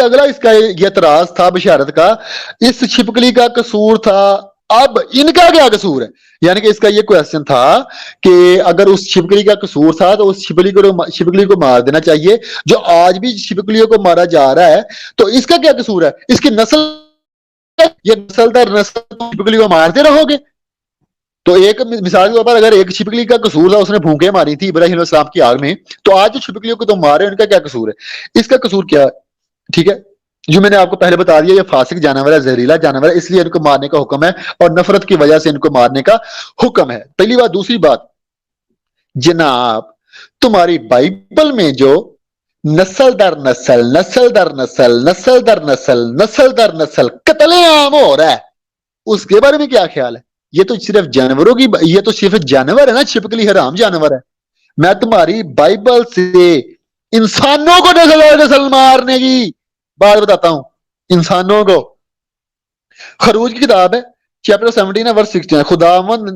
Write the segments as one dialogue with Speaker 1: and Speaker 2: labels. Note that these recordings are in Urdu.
Speaker 1: اگلا اس کا یہ اعتراض تھا بشارت کا، اس چھپکلی کا قصور تھا، اب ان کا کیا قصور ہے؟ یعنی کہ اس کا یہ کوشچن تھا کہ اگر اس چھپکلی کا قصور تھا تو اس چھپکلی کو مار دینا چاہیے، جو آج بھی چھپکلیوں کو مارا جا رہا ہے، تو اس کا کیا قصور ہے؟ اس کی نسل، یہ نسل در نسل چھپکلی کو مارتے رہو گے؟ تو ایک مثال کے طور پر اگر ایک چھپکلی کا قصور تھا، اس نے بھونکیں ماری تھی ابراہیم علیہ السلام کی آگ میں، تو آج جو چھپکلیوں کو تم مارے ان کا کیا قصور ہے؟ اس کا قصور کیا ہے؟ ٹھیک ہے، جو میں نے آپ کو پہلے بتا دیا، یہ فاسق جانور ہے، زہریلا جانور ہے، اس لیے ان کو مارنے کا حکم ہے، اور نفرت کی وجہ سے ان کو مارنے کا حکم ہے، پہلی بات۔ دوسری بات، جناب تمہاری بائبل میں جو نسل در نسل نسل در نسل نسل در نسل نسل در نسل قتل عام ہو رہا ہے، اس کے بارے میں کیا خیال ہے؟ یہ تو صرف جانوروں کی، یہ تو صرف جانور ہے نا، چھپکلی حرام جانور ہے۔ میں تمہاری بائبل سے انسانوں کو نسل در نسل مارنے کی بات بتاتا ہوں، انسانوں کو۔ خروج کی کتاب ہے چیپٹر 17 ورس 16، خداوند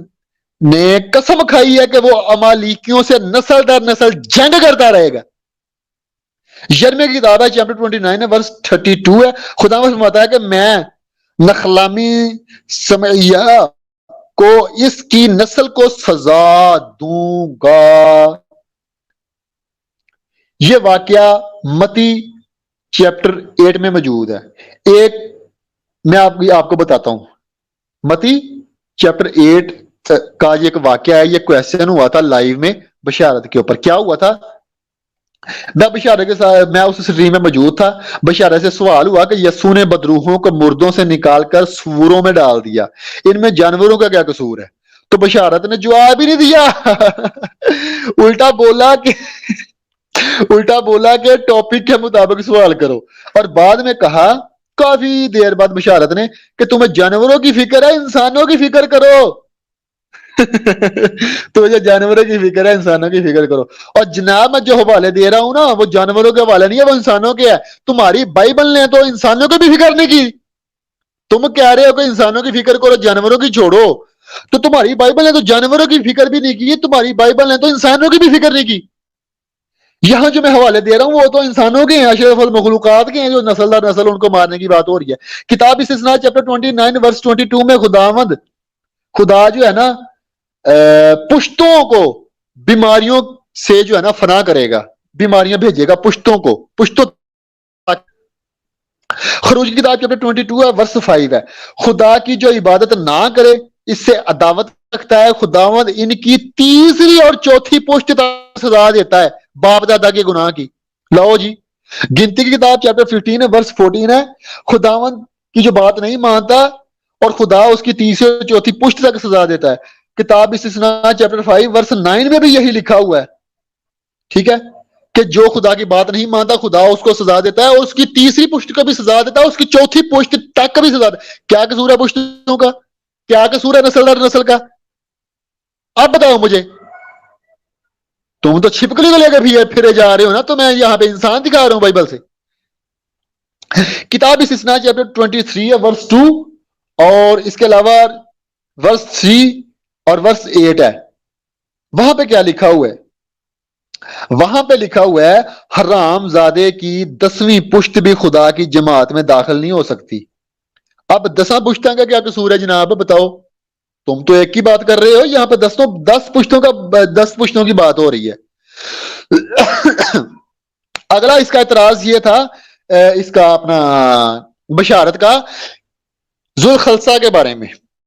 Speaker 1: نے قسم کھائی ہے کہ وہ امالیکیوں سے نسل در نسل جنگ کرتا رہے گا۔ یرمیہ کی کتاب ہے چیپٹر 29 ورس 32 ہے، خداوند فرماتا ہے کہ میں نخلامی سمیہ کو اس کی نسل کو سزا دوں گا۔ یہ واقعہ متی چیپٹر 8 میں موجود ہے۔ ایک میں آپ کو بتاتا ہوں، متی چیپٹر 8 کا یہ ایک واقعہ ہے، یہ کویسچن ہوا تھا لائیو میں بشارت کے اوپر۔ کیا ہوا تھا؟ میں بشارت کے ساتھ، میں اس اسٹریم میں موجود تھا، بشارت سے سوال ہوا کہ یسوع نے بدروحوں کو مردوں سے نکال کر سوروں میں ڈال دیا، ان میں جانوروں کا کیا قصور ہے؟ تو بشارت نے جواب ہی نہیں دیا الٹا بولا کہ ٹاپک کے مطابق سوال کرو، اور بعد میں کہا کافی دیر بعد بشارت نے کہ تمہیں جانوروں کی فکر ہے، انسانوں کی فکر کرو تو جو جانوروں کی فکر ہے انسانوں کی فکر کرو۔ اور جناب میں جو حوالے دے رہا ہوں نا، وہ جانوروں کے حوالے نہیں ہے، وہ انسانوں کے ہے۔ تمہاری بائبل نے تو انسانوں کی بھی فکر نہیں کی، تم کہہ رہے ہو کہ انسانوں کی فکر کرو جانوروں کی چھوڑو، تو تمہاری بائبل نے تو جانوروں کی فکر بھی نہیں کی، تمہاری بائبل نے تو انسانوں کی بھی فکر نہیں کی۔ یہاں جو میں حوالے دے رہا ہوں وہ تو انسانوں کے ہیں، اشرف المخلوقات کے ہیں، جو نسل در نسل ان کو مارنے کی بات ہو رہی ہے۔ کتاب استثناء چیپٹر 29 ورس 22 میں خدا جو ہے نا پشتوں کو بیماریوں سے جو ہے نا فنا کرے گا، بیماریاں بھیجے گا پشتوں کو، پشتوں۔ خروج کی کتاب چیپٹر 22 ہے ورس 5 ہے، خدا کی جو عبادت نہ کرے اس سے عداوت رکھتا ہے، خداوند ان کی تیسری اور چوتھی پشت تک سزا دیتا ہے باپ دادا کے گناہ کی۔ لاؤ جی، گنتی کی کتاب چیپٹر 15 ورس 14 ہے، خداوند کی جو بات نہیں مانتا اور خدا اس کی تیسری اور چوتھی پشت تک سزا دیتا ہے۔ کتاب استثناء چیپٹر 5 ورس 9 میں بھی یہی لکھا ہوا ہے، ٹھیک ہے، کہ جو خدا کی بات نہیں مانتا خدا اس کو سزا دیتا ہے، اس کی تیسری پشت کا بھی سزا دیتا ہے، اس کی چوتھی پشت تک کا بھی سزا دیتا ہے۔ کیا قصور ہے پشتوں کا؟ کیا قصور ہے نسل در نسل کا؟ اب بتاؤ مجھے، تم تو چھپکلی کو لے کے پھرے جا رہے ہو نا، تو میں یہاں پہ انسان دکھا رہا ہوں بائبل سے۔ کتاب استثناء چیپٹر 23 ورس 2 اور اس کے علاوہ ورس 3 اور ورس 8 ہے، وہاں پہ کیا لکھا ہوا ہے؟ وہاں پہ لکھا ہوا ہے حرام زادے کی 10ویں پشت بھی خدا کی جماعت میں داخل نہیں ہو سکتی۔ اب 10 پشتوں کا کیا قصور ہے جناب؟ بتاؤ، تم تو ایک کی بات کر رہے ہو، یہاں پہ 10 پشتوں کی بات ہو رہی ہے۔ اگلا اس کا اعتراض یہ تھا، اس کا اپنا بشارت کا ذوالخلصہ کے بارے میں،